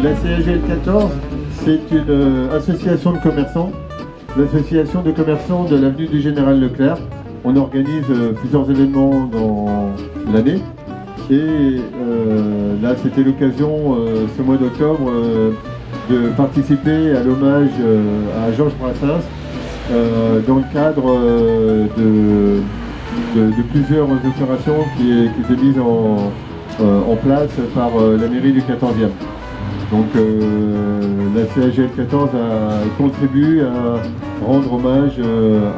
La CAGL 14, c'est une association de commerçants, l'association de commerçants de l'avenue du Général Leclerc. On organise plusieurs événements dans l'année et là c'était l'occasion ce mois d'octobre de participer à l'hommage à Georges Brassens dans le cadre de plusieurs opérations qui étaient mises en place par la mairie du 14e. Donc la CAGL 14 contribue à rendre hommage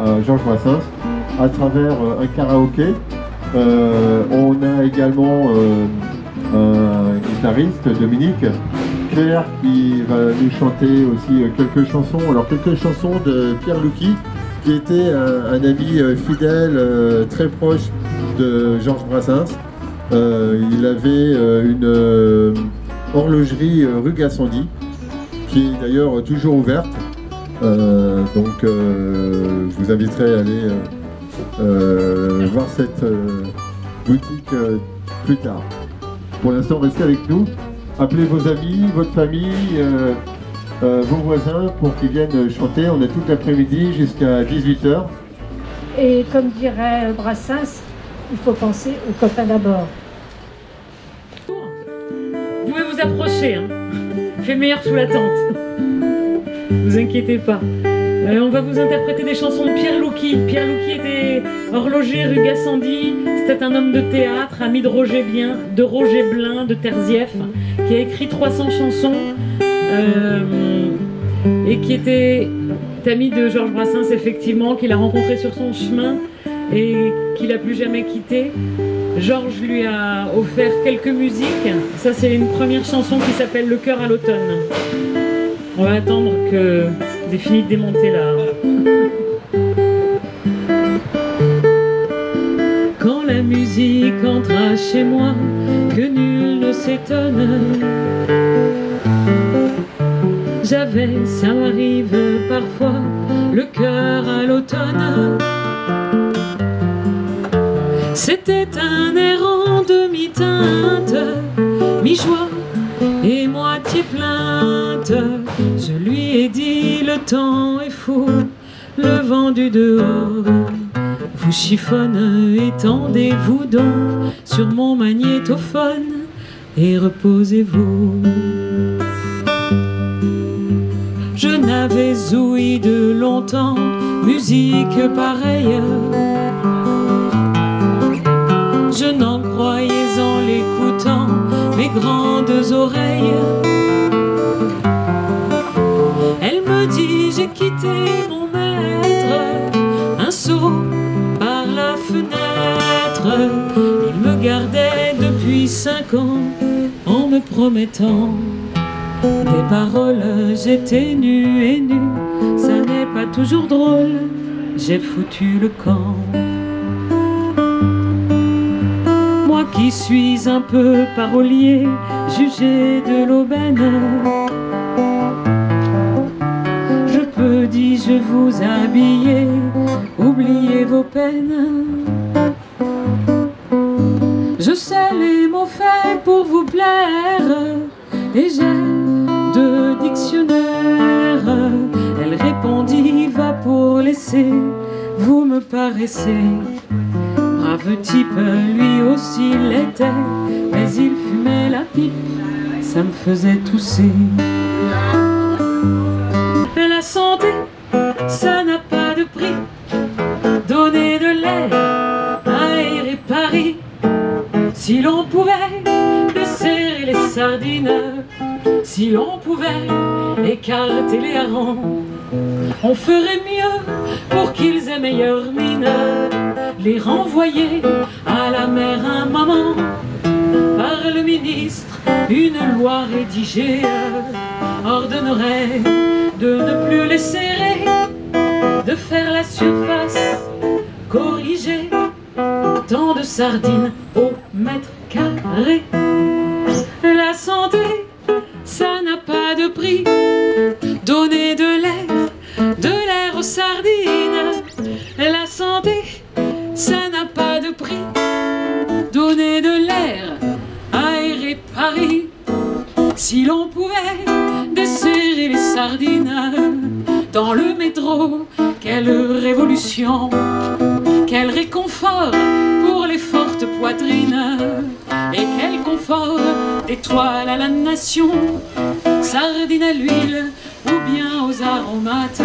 à Georges Brassens à travers un karaoké. On a également un guitariste, Dominique Claire, qui va nous chanter aussi quelques chansons. Alors quelques chansons de Pierre Louki, qui était un ami fidèle, très proche de Georges Brassens. Il avait une horlogerie rue Gassendi, qui est d'ailleurs toujours ouverte. Donc je vous inviterai à aller voir cette boutique plus tard. Pour l'instant, restez avec nous. Appelez vos amis, votre famille, vos voisins pour qu'ils viennent chanter. On a toute l'après-midi jusqu'à 18 h. Et comme dirait Brassens, il faut penser aux copains d'abord. Vous pouvez vous approcher, hein. Il fait meilleur sous la tente. Vous inquiétez pas. On va vous interpréter des chansons de Pierre Louki. Pierre Louki était horloger rue Gassendi. C'était un homme de théâtre, ami de Roger Blin, de Terzieff, qui a écrit 300 chansons et qui était ami de Georges Brassens, effectivement, qu'il a rencontré sur son chemin et qu'il n'a plus jamais quitté. Georges lui a offert quelques musiques. Ça, c'est une première chanson qui s'appelle Le cœur à l'automne. On va attendre que vous ayez fini de démonter là. Quand la musique entra chez moi, que nul ne s'étonne. J'avais, ça m'arrive parfois, le cœur à l'automne. C'était un air en demi-teinte, mi-joie et moitié plainte. Je lui ai dit le temps est fou, le vent du dehors vous chiffonne. Étendez-vous donc sur mon magnétophone et reposez-vous. Je n'avais ouï de longtemps musique pareille. Je n'en croyais en l'écoutant mes grandes oreilles. Elle me dit j'ai quitté mon maître, un saut par la fenêtre. Il me gardait depuis 5 ans en me promettant des paroles. J'étais nue et nue, ça n'est pas toujours drôle, j'ai foutu le camp. Moi qui suis un peu parolier, jugé de l'aubaine, je peux, dis-je, vous habiller, oubliez vos peines. Je sais les mots faits pour vous plaire, et j'ai 2 dictionnaires. Elle répondit, va pour laisser, vous me paraissez brave type. Lui aussi l'était, mais il fumait la pipe, ça me faisait tousser. La santé, ça n'a pas de prix. Donner de l'air, aérer Paris. Si l'on pouvait desserrer les sardines, si l'on pouvait écarter les harengs, on ferait mieux pour qu'ils aient meilleure mine. Les renvoyer à la mer un moment par le ministre. Une loi rédigée ordonnerait de ne plus les serrer, de faire la surface corrigée, tant de sardines au mètre carré. La santé, ça n'a pas de prix. Donner de l'air aux sardines. La santé, ça n'a pas de prix. Donner de l'air, aérer Paris. Si l'on pouvait desserrer les sardines dans le métro, quelle révolution, quel réconfort pour les fortes poitrines, et quel confort d'étoiles à la nation, sardines à l'huile ou bien aux aromates.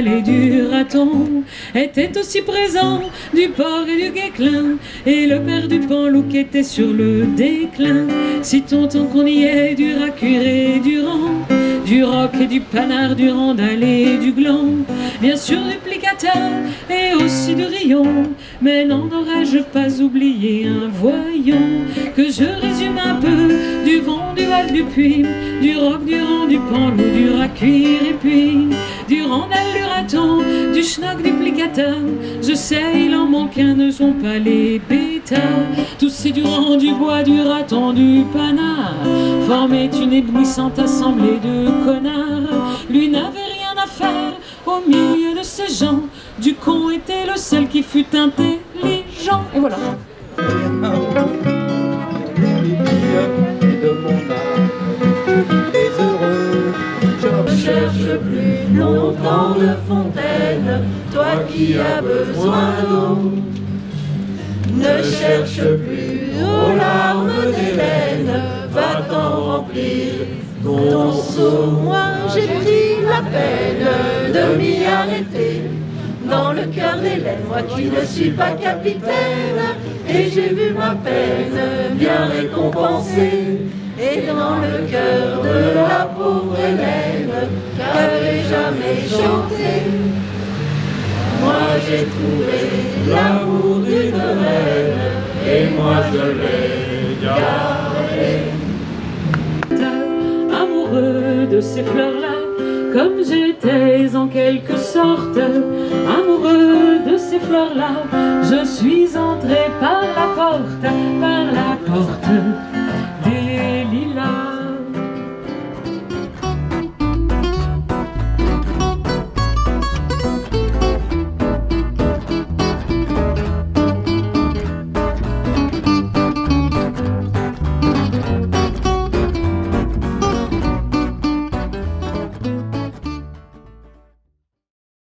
Les du raton était aussi présent, du porc et du guéclin, et le père du panlouc était sur le déclin. Si tant qu'on y est, du racuré, du rang, du roc et du panard, du randal et du gland, bien sûr du plicateur et aussi du rayon. Mais n'en aurais-je pas oublié un, voyons, que je résume un peu, du vent, du val, du puits, du roc, du rang, du panlouc, du racuir et puis du randal, du raton, du schnock, du plicateur. Je sais, il en manque un, ne sont pas les bêtas. Tous ces du rang, du bois, du raton, du panard formaient une éblouissante assemblée de connards. Lui n'avait rien à faire au milieu de ces gens. Du con était le seul qui fut intelligent. Et voilà. Je ne cherche plus longtemps de fontaine, toi qui as besoin d'eau. Ne cherche plus aux larmes d'Hélène, va-t'en remplir ton seau. Moi j'ai pris la peine de m'y arrêter dans le cœur d'Hélène, moi qui ne suis pas capitaine, et j'ai vu ma peine bien récompensée. Et dans le cœur de la pauvre Hélène, qu'avait jamais chanté, moi j'ai trouvé l'amour d'une reine, et moi je l'ai gardé. Amoureux de ces fleurs-là, comme j'étais en quelque sorte, amoureux de ces fleurs-là, je suis entré par la porte, par la porte.